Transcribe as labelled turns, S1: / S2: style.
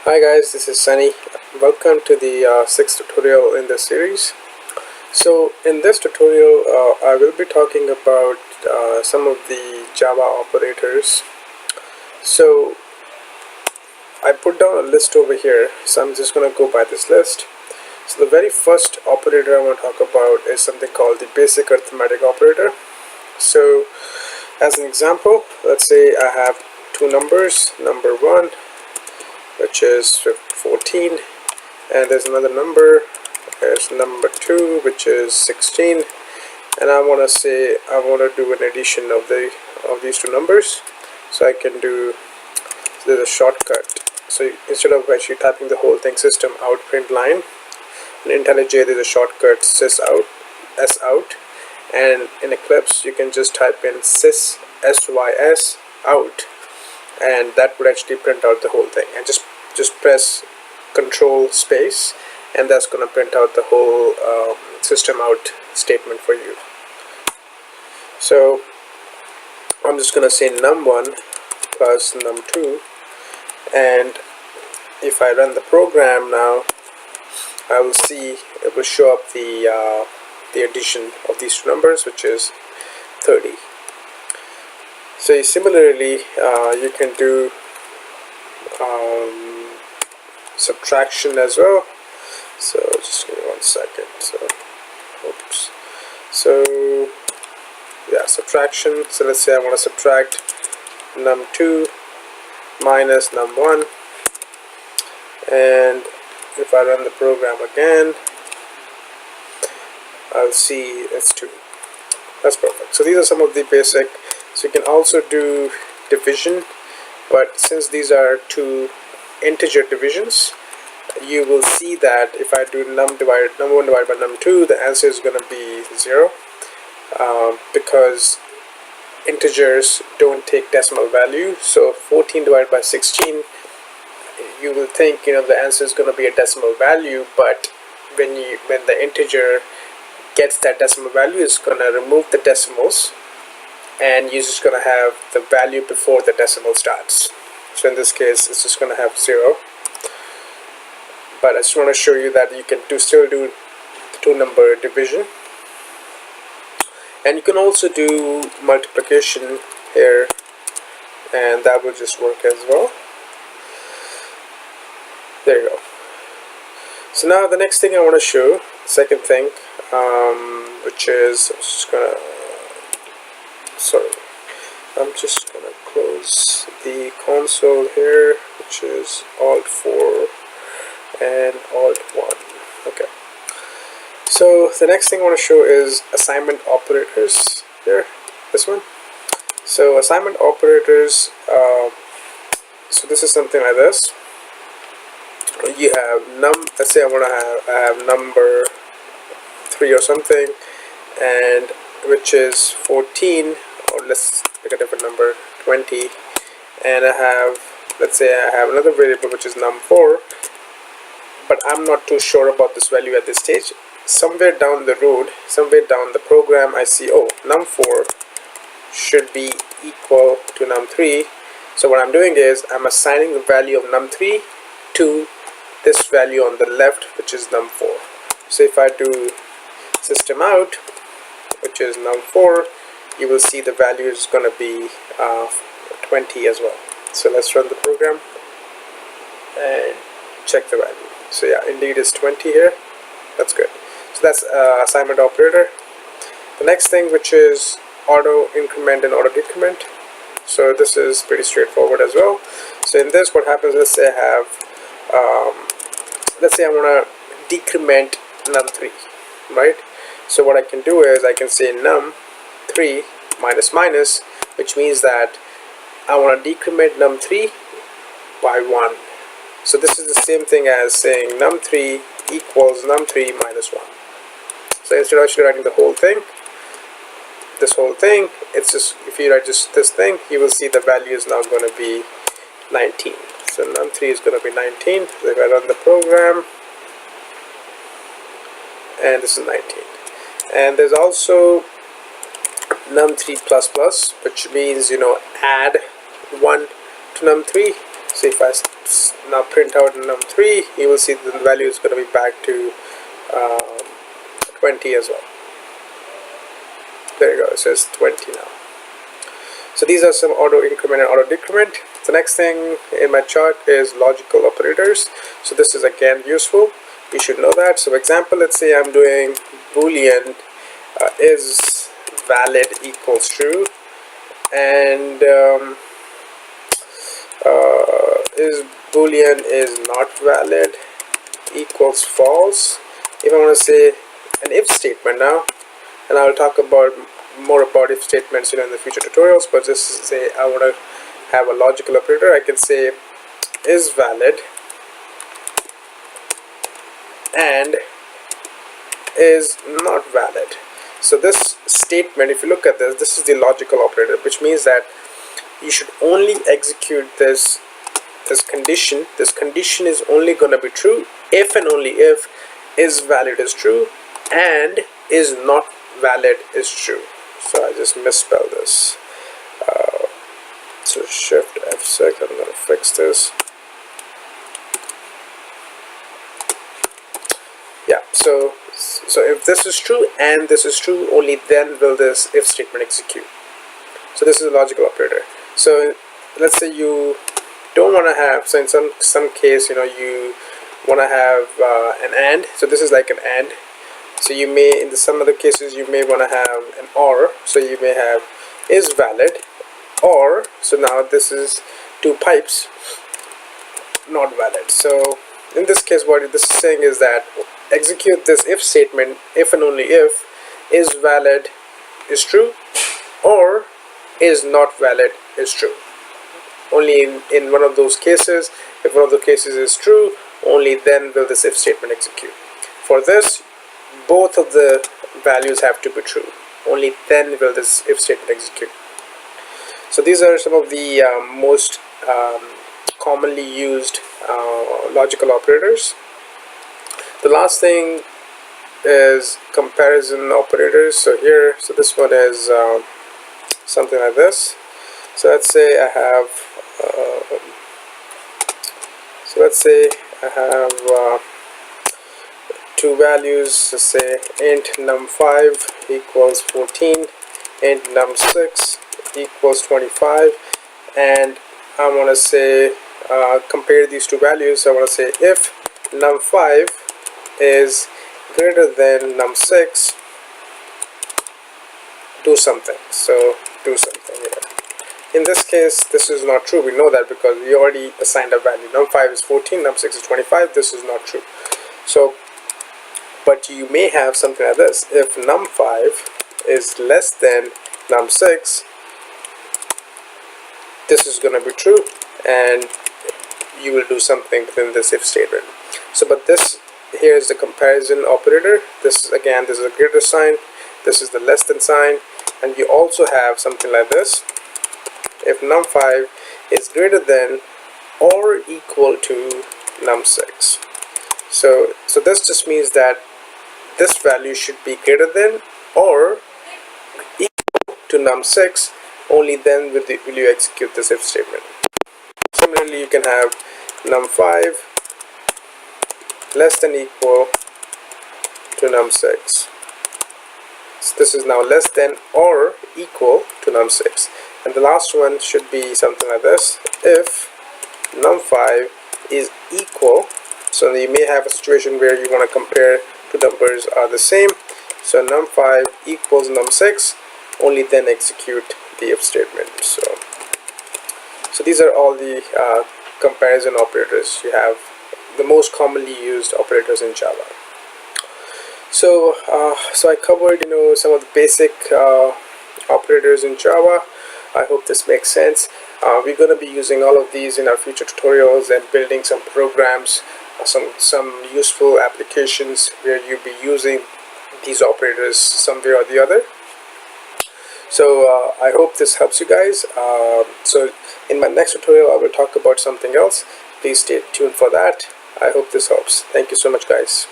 S1: Hi guys, this is Sunny. Welcome to the sixth tutorial in this series. So in this tutorial I will be talking about some of the Java operators. So I put down a list over here, so I'm just going to go by this list. So the very first operator I want to talk about is something called the basic arithmetic operator. So as an example, let's say I have two numbers, number 1 which is 14, and there's another number, there's number 2 which is 16, and I want to do an addition of these two numbers. So I can do, there's a shortcut. So instead of actually typing the whole thing, system out print line, in IntelliJ there's a shortcut sys out, s out, and in Eclipse you can just type in sys sys out, and that would actually print out the whole thing. And just press control space, and that's going to print out the whole system out statement for you. So I'm just going to say num1 plus num2, and if I run the program now, I will see it will show up the addition of these two numbers, which is 30. So similarly, you can do subtraction as well. So just give me 1 second. So yeah, subtraction. So let's say I want to subtract num2 minus num1, and if I run the program again, I'll see it's 2. That's perfect. So these are some of the basic. So you can also do division, but since these are two integer divisions, you will see that if I do num1 divided by num2, the answer is going to be 0, because integers don't take decimal value. So 14 divided by 16, you will think the answer is going to be a decimal value, but when the integer gets that decimal value, it's going to remove the decimals, and you're just going to have the value before the decimal starts. So in this case, it's just going to have 0. But I just want to show you that you can still do the two-number division, and you can also do multiplication here, and that will just work as well. There you go. So now the next thing I want to show, second thing, which is I'm just gonna close the console here, which is Alt 4 and Alt 1. Okay. So the next thing I want to show is assignment operators here, this one. So assignment operators, so this is something like this. You have let's say I have number 3 or something, and which is 14, or let's pick a different number, 20, and let's say I have another variable which is num4, but I'm not too sure about this value at this stage. Somewhere down the road, somewhere down the program, I see, oh, num4 should be equal to num3. So what I'm doing is I'm assigning the value of num3 to this value on the left, which is num4. So if I do system out, which is num4, you will see the value is going to be 20 as well. So let's run the program and check the value. So yeah, indeed it's 20 here. That's good. So that's assignment operator. The next thing, which is auto increment and auto decrement. So this is pretty straightforward as well. So in this, what happens, let's say I want to decrement num3, right? So what I can do is I can say num3 minus minus, which means that I want to decrement num3 by 1. So this is the same thing as saying num3 equals num3 minus 1. So instead of actually writing the whole thing, this whole thing, it's just, if you write just this thing, you will see the value is now going to be 19. So num3 is going to be 19. So if I run the program, and this is 19. And there's also num3 plus plus, which means add 1 to num3. So if I now print out num3, you will see the value is going to be back to 20 as well. There you go, it says 20 now. So these are some auto increment and auto decrement. The next thing in my chart is logical operators. So this is again useful. You should know that. So example, let's say I'm doing boolean is valid equals true, and is boolean is not valid equals false. If I want to say an if statement now, and I'll talk about more about if statements in the future tutorials, but just say I want to have a logical operator, I can say is valid and is not valid. So this statement, if you look at this, this is the logical operator, which means that you should only execute this condition. This condition is only going to be true if and only if is valid is true and is not valid is true. So I just misspelled this. So shift F6, I'm going to fix this. Yeah, so if this is true and this is true, only then will this if statement execute. So this is a logical operator. So let's say you don't want to have, so in some case, you want to have an AND. So this is like an AND. So you may, in some other cases, you may want to have an OR. So you may have is valid or, so now this is two pipes, not valid. So in this case, what this is saying is that execute this if statement if and only if is valid is true or is not valid is true. Only in one of those cases, if one of the cases is true, only then will this if statement execute. For this, both of the values have to be true. Only then will this if statement execute. So these are some of the most commonly used logical operators. The last thing is comparison operators. So here, so this one is something like this. So let's say I have two values. Let's say int num5 equals 14, int num6 equals 25, and I want to say compare these two values. I want to say if num5 is greater than num6, do something. So do something here. In this case, this is not true. We know that because we already assigned a value. Num5 is 14, num6 is 25. This is not true. So, but you may have something like this. If num5 is less than num6, this is going to be true, and you will do something within this if statement. So, but this here is the comparison operator. This is again, this is a greater sign. This is the less than sign, and you also have something like this. If num5 is greater than or equal to num6. So this just means that this value should be greater than or equal to num6. Only then will you execute this if statement. Similarly, you can have num5 less than equal to num6. So this is now less than or equal to num6. And the last one should be something like this. If num5 is equal, so you may have a situation where you want to compare two numbers are the same. So num5 equals num6, only then execute the if statement. So these are all the comparison operators. You have the most commonly used operators in Java. So I covered some of the basic operators in Java. I hope this makes sense. We're going to be using all of these in our future tutorials and building some programs, some useful applications where you'll be using these operators somewhere or the other. So I hope this helps you guys. So in my next tutorial, I will talk about something else. Please stay tuned for that. I hope this helps. Thank you so much, guys.